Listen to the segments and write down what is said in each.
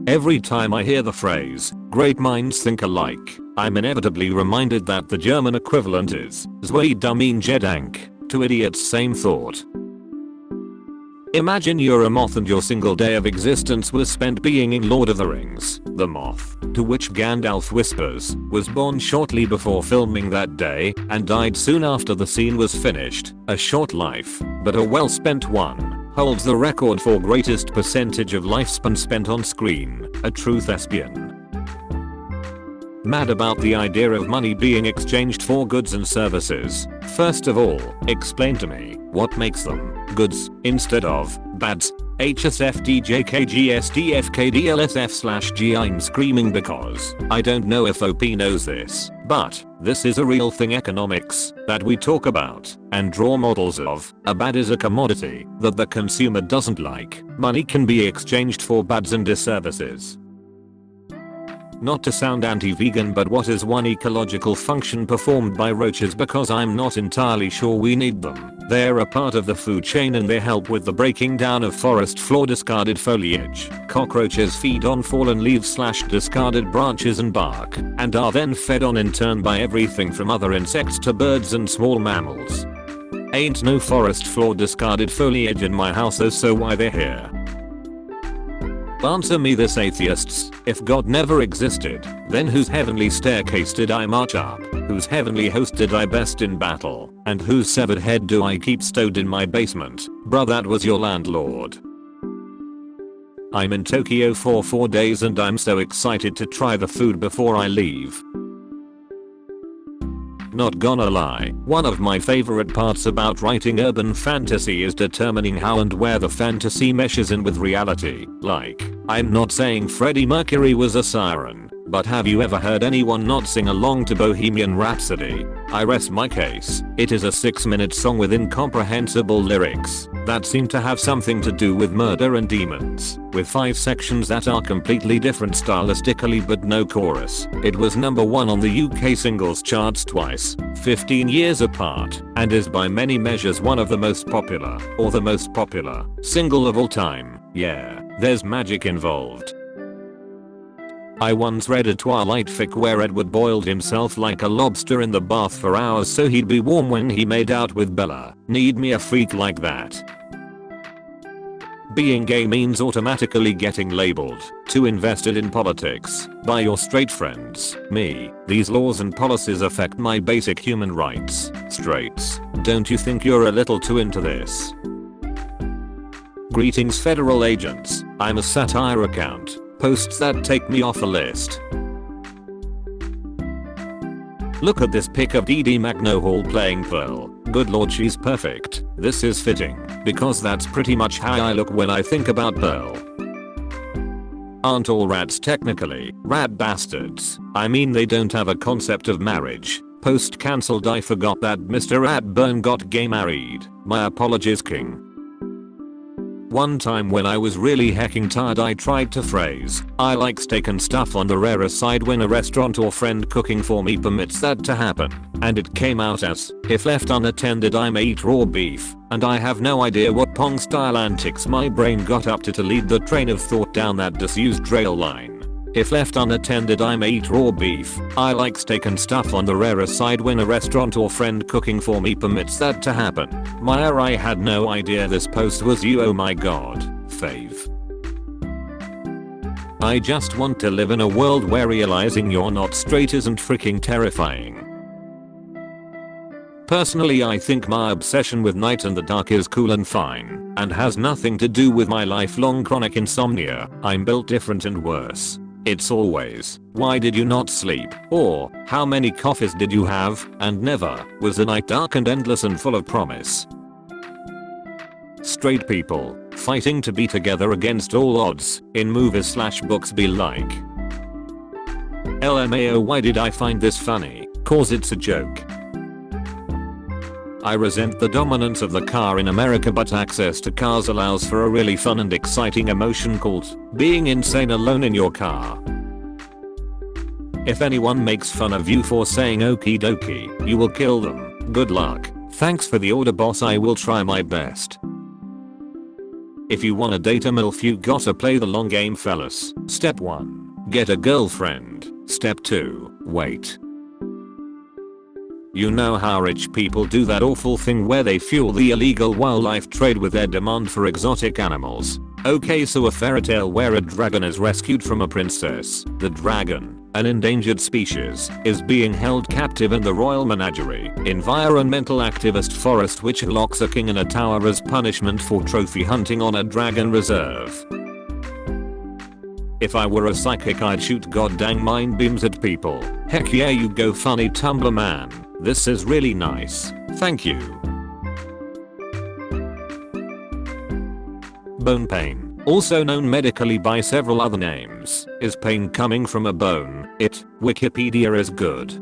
Every time I hear the phrase, great minds think alike, I'm inevitably reminded that the German equivalent is zwei Dummien Gedank, two idiots same thought. Imagine you're a moth and your single day of existence was spent being in Lord of the Rings. The moth, to which Gandalf whispers, was born shortly before filming that day and died soon after the scene was finished. A short life, but a well spent one, holds the record for greatest percentage of lifespan spent on screen, a true thespian. Mad about the idea of money being exchanged for goods and services. First of all, explain to me what makes them goods instead of bads. HSFDJKGSDFKDLSF/G. I'm screaming because I don't know if OP knows this, but this is a real thing, economics, that we talk about and draw models of. A bad is a commodity that the consumer doesn't like. Money can be exchanged for bads and disservices. Not to sound anti-vegan, but what is one ecological function performed by roaches? Because I'm not entirely sure we need them. They're a part of the food chain and they help with the breaking down of forest floor discarded foliage. Cockroaches feed on fallen leaves/discarded branches and bark, and are then fed on in turn by everything from other insects to birds and small mammals. Ain't no forest floor discarded foliage in my house though, so why they're here? Answer me this, atheists. If God never existed, then whose heavenly staircase did I march up? Whose heavenly host did I best in battle? And whose severed head do I keep stowed in my basement? Bruh, that was your landlord. I'm in Tokyo for 4 days and I'm so excited to try the food before I leave. Not gonna lie, one of my favorite parts about writing urban fantasy is determining how and where the fantasy meshes in with reality. Like, I'm not saying Freddie Mercury was a siren, but have you ever heard anyone not sing along to Bohemian Rhapsody? I rest my case. It is a 6-minute song with incomprehensible lyrics that seem to have something to do with murder and demons, with 5 sections that are completely different stylistically but no chorus. It was #1 on the UK singles charts twice, 15 years apart, and is by many measures one of the most popular, or the most popular, single of all time. Yeah, there's magic involved. I once read a Twilight fic where Edward boiled himself like a lobster in the bath for hours so he'd be warm when he made out with Bella. Need me a freak like that. Being gay means automatically getting labeled too invested in politics by your straight friends. Me. These laws and policies affect my basic human rights. Straights, don't you think you're a little too into this? Greetings federal agents. I'm a satire account. Posts that take me off a list. Look at this pic of Dee Dee McNohall playing Pearl. Good lord, she's perfect. This is fitting, because that's pretty much how I look when I think about Pearl. Aren't all rats technically rat bastards? I mean, they don't have a concept of marriage. Post cancelled, I forgot that Mr. Ratburn got gay married. My apologies, king. One time when I was really hecking tired, I tried to phrase, I like steak and stuff on the rarer side when a restaurant or friend cooking for me permits that to happen. And it came out as, if left unattended I may eat raw beef, and I have no idea what Pong style antics my brain got up to lead the train of thought down that disused rail line. If left unattended I may eat raw beef. I like steak and stuff on the rarer side when a restaurant or friend cooking for me permits that to happen. I had no idea this post was you, oh my god. Fave. I just want to live in a world where realizing you're not straight isn't freaking terrifying. Personally, I think my obsession with night and the dark is cool and fine, and has nothing to do with my lifelong chronic insomnia. I'm built different and worse. It's always, why did you not sleep? Or, how many coffees did you have? And never, was the night dark and endless and full of promise. Straight people, fighting to be together against all odds, in movies/books be like. LMAO, why did I find this funny? Cause it's a joke. I resent the dominance of the car in America, but access to cars allows for a really fun and exciting emotion called being insane alone in your car. If anyone makes fun of you for saying okie dokie, you will kill them. Good luck. Thanks for the order, boss. I will try my best. If you wanna date a MILF you gotta play the long game fellas. Step 1. Get a girlfriend. Step 2. Wait. You know how rich people do that awful thing where they fuel the illegal wildlife trade with their demand for exotic animals. Okay, so a fairy tale where a dragon is rescued from a princess. The dragon, an endangered species, is being held captive in the royal menagerie. Environmental activist forest witch locks a king in a tower as punishment for trophy hunting on a dragon reserve. If I were a psychic I'd shoot goddamn mind beams at people. Heck yeah, you go funny Tumblr man. This is really nice. Thank you. Bone pain, also known medically by several other names, is pain coming from a bone. Wikipedia is good.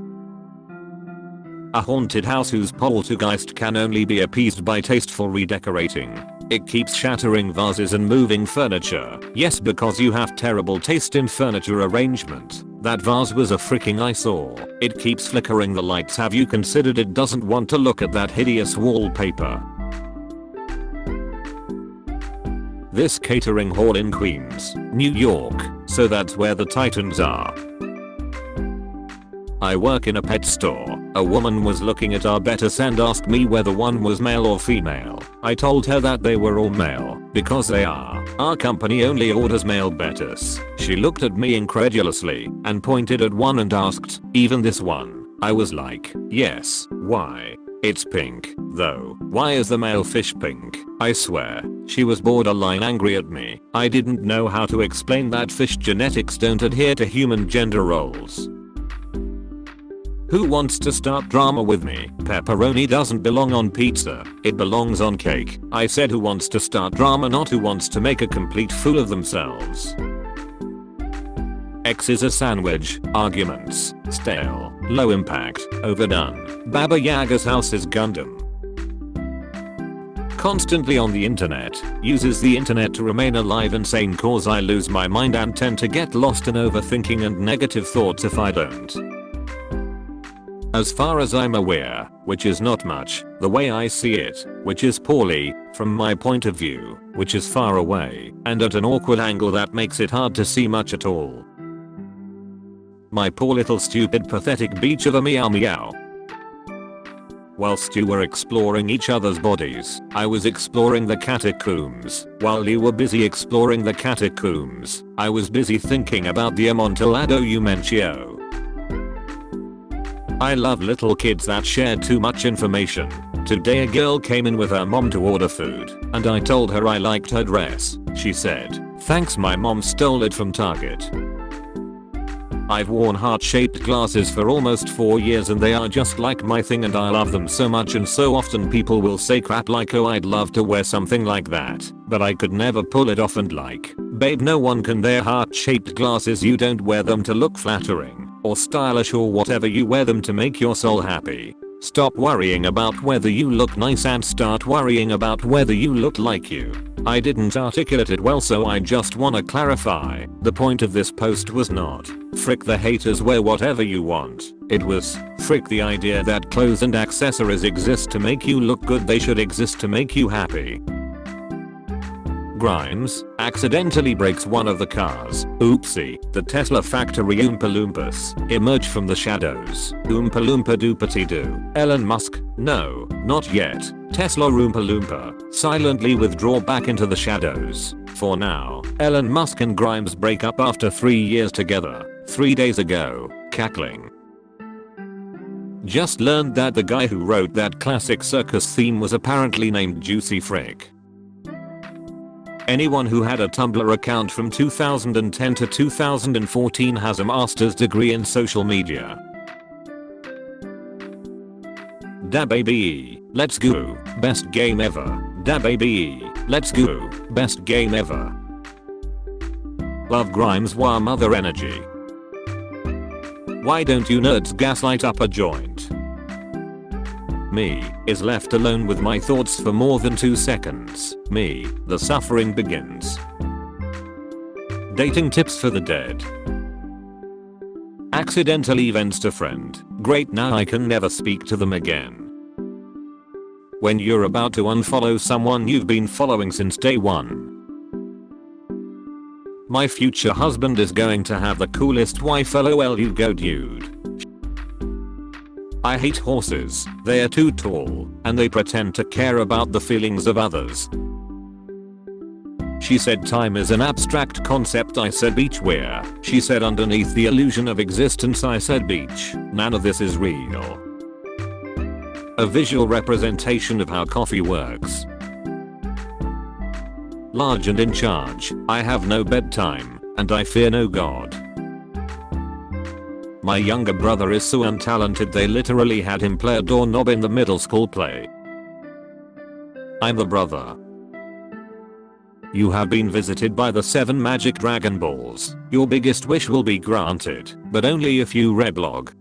A haunted house whose poltergeist can only be appeased by tasteful redecorating. It keeps shattering vases and moving furniture. Yes, because you have terrible taste in furniture arrangement. That vase was a freaking eyesore. It keeps flickering the lights. Have you considered it doesn't want to look at that hideous wallpaper? This catering hall in Queens, New York, so that's where the Titans are. I work in a pet store. A woman was looking at our betas and asked me whether one was male or female. I told her that they were all male, because they are. Our company only orders male betas. She looked at me incredulously and pointed at one and asked, "Even this one?" I was like, "Yes, why?" "It's pink, though. Why is the male fish pink?" I swear, she was borderline angry at me. I didn't know how to explain that fish genetics don't adhere to human gender roles. Who wants to start drama with me? Pepperoni doesn't belong on pizza. It belongs on cake. I said who wants to start drama, not who wants to make a complete fool of themselves. X is a sandwich. Arguments. Stale. Low impact. Overdone. Baba Yaga's house is Gundam. Constantly on the internet. Uses the internet to remain alive and sane cause I lose my mind and tend to get lost in overthinking and negative thoughts if I don't. As far as I'm aware, which is not much, the way I see it, which is poorly, from my point of view, which is far away, and at an awkward angle that makes it hard to see much at all. My poor little stupid pathetic beach of a meow meow. Whilst you were exploring each other's bodies, I was exploring the catacombs. While you were busy exploring the catacombs, I was busy thinking about the Amontillado you mentioned. I love little kids that share too much information. Today a girl came in with her mom to order food, and I told her I liked her dress. She said, "Thanks, my mom stole it from Target." I've worn heart-shaped glasses for almost 4 years and they are just like my thing and I love them so much, and so often people will say crap like, "Oh, I'd love to wear something like that, but I could never pull it off," and like, babe, no one can wear heart-shaped glasses. You don't wear them to look flattering or stylish or whatever, you wear them to make your soul happy. Stop worrying about whether you look nice and start worrying about whether you look like you. I didn't articulate it well, so I just wanna clarify. The point of this post was not, frick the haters, wear whatever you want. It was, frick the idea that clothes and accessories exist to make you look good, they should exist to make you happy. Grimes accidentally breaks one of the cars. Oopsie. The Tesla factory Oompa Loompas emerge from the shadows. Oompa Loompa doopity doo. Elon Musk, no, not yet. Tesla Oompa Loompa silently withdraw back into the shadows. For now, Elon Musk and Grimes break up after 3 years together. 3 days ago. Cackling. Just learned that the guy who wrote that classic circus theme was apparently named Juicy Frick. Anyone who had a Tumblr account from 2010 to 2014 has a master's degree in social media. Da baby, let's go, best game ever. Da baby, let's go, best game ever. Love Grimes, wow, mother energy. Why don't you nerds gaslight up a joint? Me is left alone with my thoughts for more than 2 seconds. Me, the suffering begins. Dating tips for the dead. Accidentally vents a friend. Great, now I can never speak to them again. When you're about to unfollow someone you've been following since day one. My future husband is going to have the coolest wife, lol, you go dude. I hate horses, they are too tall, and they pretend to care about the feelings of others. She said time is an abstract concept, I said beach where? She said underneath the illusion of existence, I said beach. None of this is real. A visual representation of how coffee works. Large and in charge, I have no bedtime, and I fear no God. My younger brother is so untalented they literally had him play a doorknob in the middle school play. I'm the brother. You have been visited by the 7 magic Dragon Balls. Your biggest wish will be granted, but only if you reblog.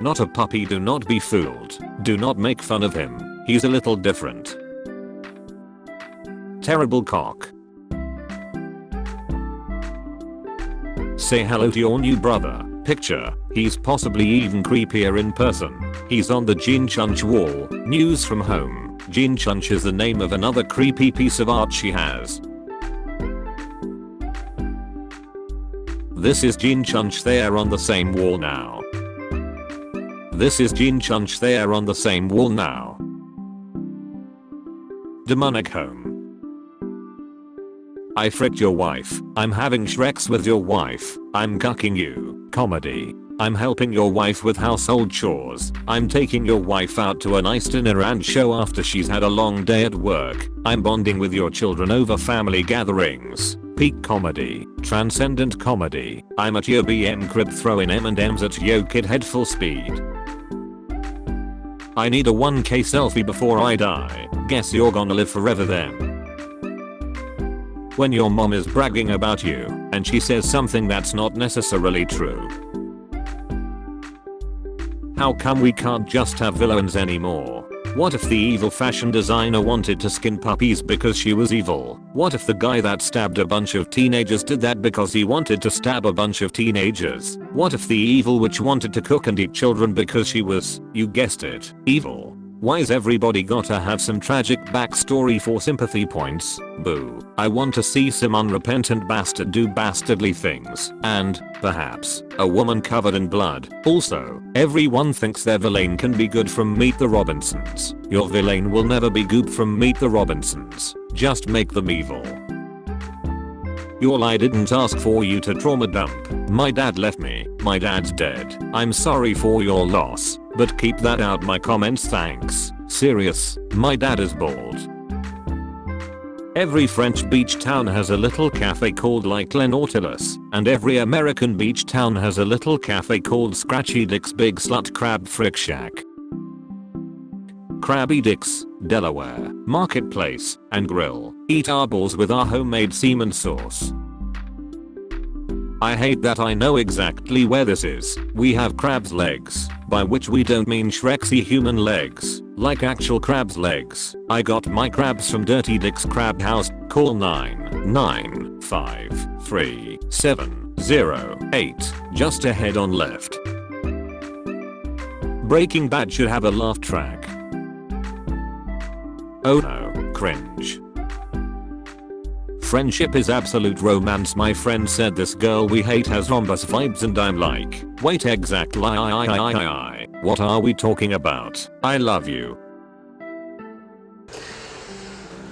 Not a puppy, do not be fooled. Do not make fun of him. He's a little different. Terrible cock. Say hello to your new brother. Picture, he's possibly even creepier in person. He's on the Jean Chunch wall. News from home. Jean Chunch is the name of another creepy piece of art she has. This is Jean Chunch, they are on the same wall now. This is Jean Chunch, they are on the same wall now. Demonic home. I fricked your wife. I'm having Shreks with your wife. I'm cucking you. Comedy. I'm helping your wife with household chores. I'm taking your wife out to a nice dinner and show after she's had a long day at work. I'm bonding with your children over family gatherings. Peak comedy. Transcendent comedy. I'm at your BM crib throwing M&Ms at yo kid head full speed. I need a 1K selfie before I die. Guess you're gonna live forever then. When your mom is bragging about you, and she says something that's not necessarily true. How come we can't just have villains anymore? What if the evil fashion designer wanted to skin puppies because she was evil? What if the guy that stabbed a bunch of teenagers did that because he wanted to stab a bunch of teenagers? What if the evil witch wanted to cook and eat children because she was, you guessed it, evil? Why's everybody gotta have some tragic backstory for sympathy points? Boo. I want to see some unrepentant bastard do bastardly things. And, perhaps, a woman covered in blood. Also, everyone thinks their villain can be good from Meet the Robinsons. Your villain will never be good from Meet the Robinsons. Just make them evil. I didn't ask for you to trauma dump. My dad left me. My dad's dead. I'm sorry for your loss, but keep that out my comments, thanks. Serious, my dad is bald. Every French beach town has a little cafe called like Le Nautilus, and every American beach town has a little cafe called Scratchy Dick's Big Slut Crab Frick Shack. Krabby Dick's, Delaware, Marketplace, and Grill. Eat our balls with our homemade semen sauce. I hate that I know exactly where this is. We have crab's legs, by which we don't mean Shreksy human legs, like actual crab's legs. I got my crabs from Dirty Dick's Crab House. Call 9953708, just ahead on left. Breaking Bad should have a laugh track. Oh no, cringe. Friendship is absolute romance. My friend said this girl we hate has rhombus vibes and I'm like, wait, exactly. What are we talking about? I love you.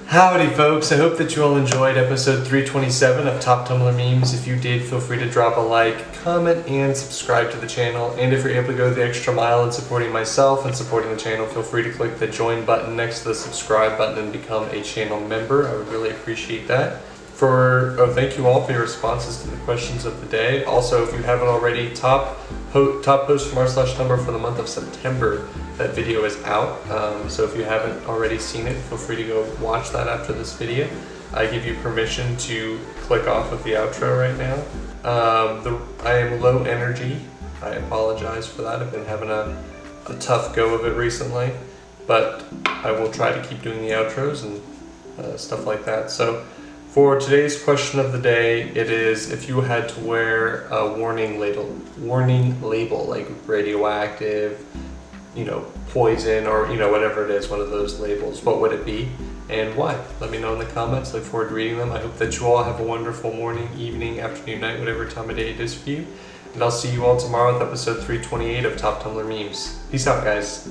Howdy folks, I hope that you all enjoyed episode 327 of Top Tumblr Memes. If you did, feel free to drop a like, comment, and subscribe to the channel. And if you're able to go the extra mile in supporting myself and supporting the channel, feel free to click the join button next to the subscribe button and become a channel member. I would really appreciate that. Thank you all for your responses to the questions of the day. Also, if you haven't already, top post from r/Tumblr for the month of September. That video is out, so if you haven't already seen it, feel free to go watch that after this video. I give you permission to click off of the outro right now. I am low energy. I apologize for that. I've been having a tough go of it recently, but I will try to keep doing the outros and stuff like that. So for today's question of the day, it is if you had to wear a warning label like radioactive, poison, or whatever it is, one of those labels, what would it be? and why. Let me know in the comments. Look forward to reading them. I hope that you all have a wonderful morning, evening, afternoon, night, whatever time of day it is for you. And I'll see you all tomorrow with episode 328 of Top Tumblr Memes. Peace out, guys.